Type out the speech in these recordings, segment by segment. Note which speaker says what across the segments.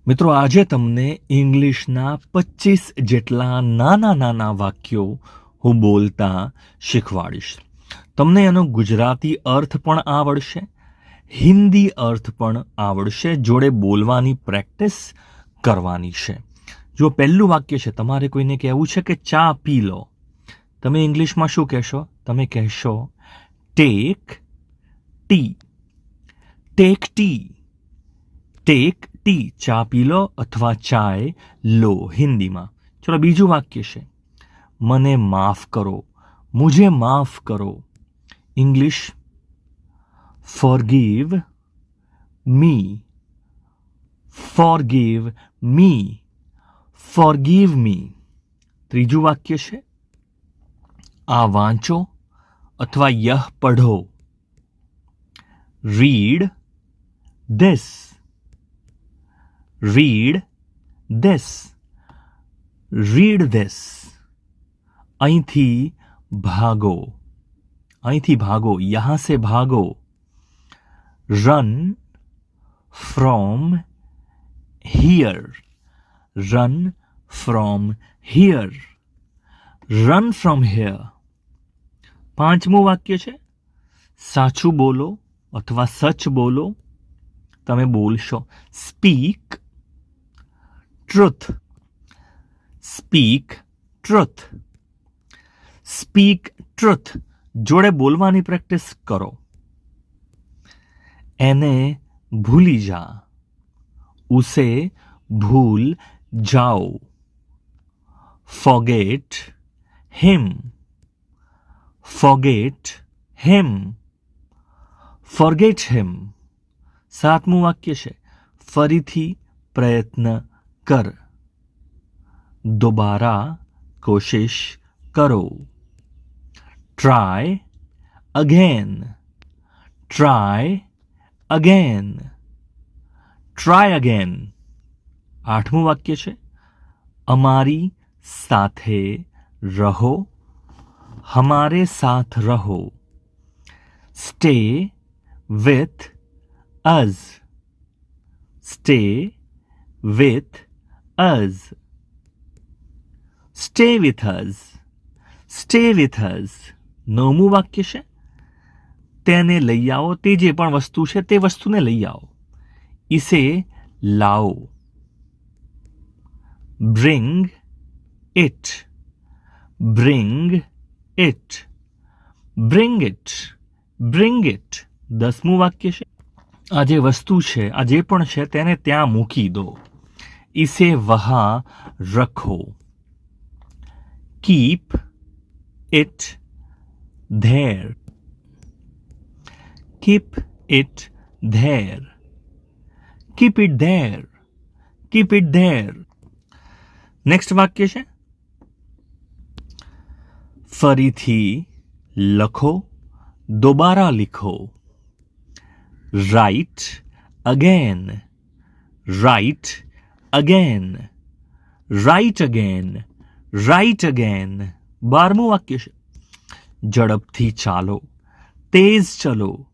Speaker 1: મિત્રો આજે તમને ઇંગ્લિશના 25 જેટલા નાના નાના વાક્યો હું બોલતા શીખવાડીશ. તમને એનો ગુજરાતી અર્થ પણ આવડશે, હિન્દી અર્થ પણ આવડશે, જોડે બોલવાની પ્રેક્ટિસ કરવાની છે. જો પહેલું વાક્ય છે, તમારે કોઈને કહેવું છે કે ચા પી લો, તમે ઇંગ્લિશમાં શું કહેશો? તમે કહેશો tech T. Tech T. Tech T, ચા પી લો અથવા ચાય લો હિન્દીમાં. ચલો બીજું વાક્ય છે, મને માફ કરો, મુझे માફ કરો. English forgive me. Forgive me. Forgive me. ત્રીજું વાક્ય છે, આ વાંચો અથવા યહ પઢો. Read this. read this. read this. અહીંથી ભાગો. અહીંથી ભાગો, યહાં સે ભાગો. run from here. run from here. run from here. પાંચમું વાક્ય છે, સાચું બોલો અથવા સચ બોલો. તમે બોલશો speak truth. Speak truth. Speak truth. જોડે બોલવાની પ્રેક્ટિસ કરો. એને ભૂલી જા. ઉસે ભૂલ જાઓ. ફોગેટ હિમ. ફોગેટ હિમ. ફોરગેટ હિમ. સાતમું વાક્ય છે, ફરીથી પ્રયત્ન કર. દોબારા કોશિશ કરો. Try again. Try again. Try again. આઠમું વાક્ય છે, અમારી સાથે રહો. હમારે સાથ રહો. Stay with us. stay with us. stay with us. stay with us. નવમું વાક્ય છે, તેને લઈ આવો. તે જે પણ વસ્તુ છે તે વસ્તુને લઈ આવો. ઇસે લાવો. bring it. bring it. bring it. bring it. દસમું વાક્ય છે, આ જે વસ્તુ છે, આ જે પણ છે તેને ત્યાં મૂકી દો. ઇસે વહાં રખો. Keep it there. Keep it there. Keep it there. Keep it there. Next વાક્ય છે, ફરીથી લખો. Dobara લીખો. Write again. Write again. Write again. Write again. 12મું વાક્ય છે, ઝડપથી ચાલો. તેજ ચલો.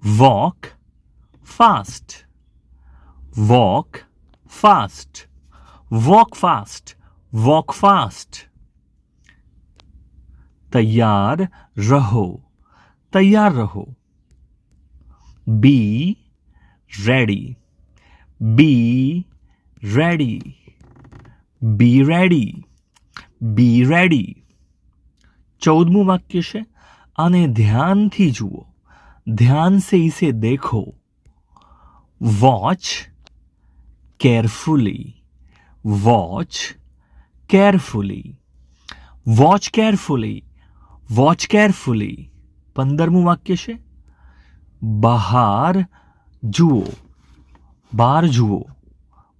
Speaker 1: Walk fast. Walk fast. Walk fast. Walk fast. તૈયાર રહો. તૈયાર રહો. Be ready. Be ready. Be ready. Be ready. 14મું વાક્ય છે, આને ધ્યાનથી જુઓ. ધ્યાન સે ઇસે દેખો. Watch carefully. Watch carefully. Watch carefully. Watch carefully. 15મું વાક્ય છે, બહાર જુઓ. બહાર જુઓ.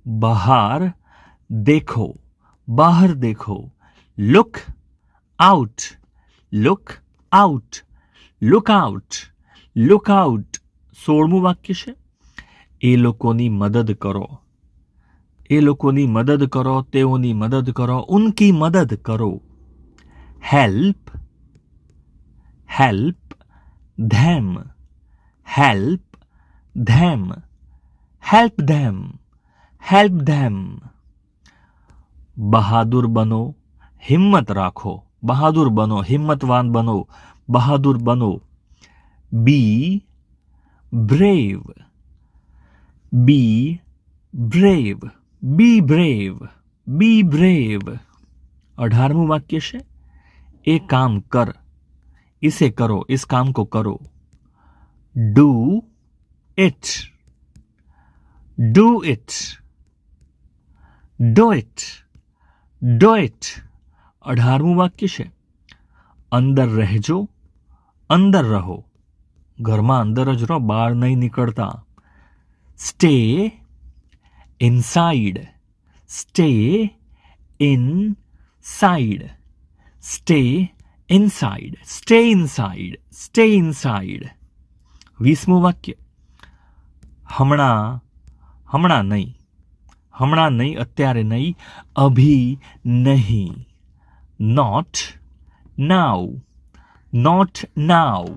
Speaker 1: બહાર દેખો. બહાર દેખો. Look out. Look out. Look out. Look out. 16મું વાક્ય છે, એ લોકોની મદદ કરો. એ લોકોની મદદ કરો. તેઓની મદદ કરો. ઉનકી મદદ કરો. Help. Help them. help them, help them, help them. બહાદુર બનો, હિંમત રાખો, બહાદુર બનો, હિંમતવાન બનો, બહાદુર બનો. Be brave, be brave, be brave, be brave. 18મું વાક્ય છે એ કામ કર, इसे करो, इस काम को करो. Do it, do it, do it, do it. 18મું વાક્ય છે અંદર રહેજો, અંદર રહો. ઘરમાં અંદર જ રહો, બહાર નહીં નીકળતા. Stay inside, stay inside, stay inside, stay inside, stay inside. 20મું વાક્ય હમણાં, હમણાં નહીં, હમણાં નહીં, અત્યારે નહીં, અભી નહીં. Not now, not now,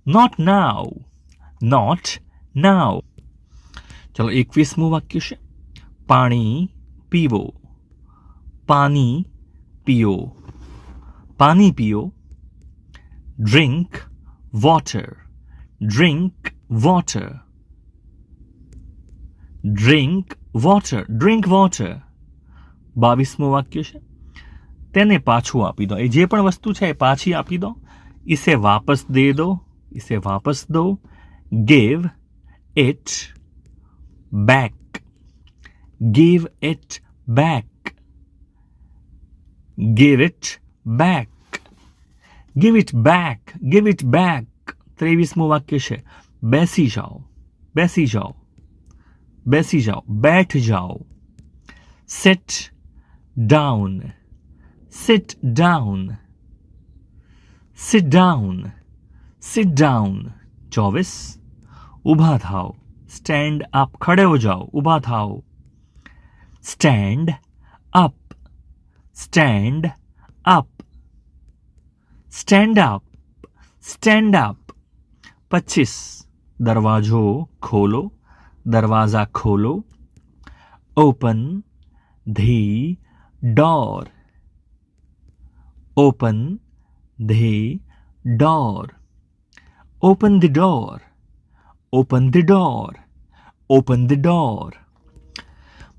Speaker 1: not now, not now. ચલો 21મું વાક્ય છે પાણી પીવો, પાણી પીઓ, પાણી પીઓ. Drink water, drink water, drink water, drink water. 22મું વાક્ય છે તેને પાછું આપી દો. એ જે પણ વસ્તુ છે એ પાછી આપી દો. इसे वापस दे दो, इसे वापस दो. give it back, give it back, give it back, give it back, give it back. 23મું વાક્ય છે બેસી જાઓ, બેસી જાઓ, બેસી જાઓ, બેઠ જાઓ. sit down, sit down, sit down, sit down. 24 ઊભા થાઓ, સ્ટેન્ડ અપ, ખડે હો જાઓ, ઊભા થાઓ. Stand up, stand up, stand up, stand up. 25 દરવાજો ખોલો, દરવાજા ખોલો. Open the door, open the door, open the door, open the door, open the door.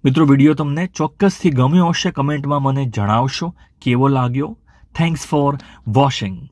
Speaker 1: મિત્રો વિડીયો તમને ચોક્કસથી ગમ્યો હશે, કમેન્ટમાં મને જણાવશો કેવો લાગ્યો. Thanks for watching.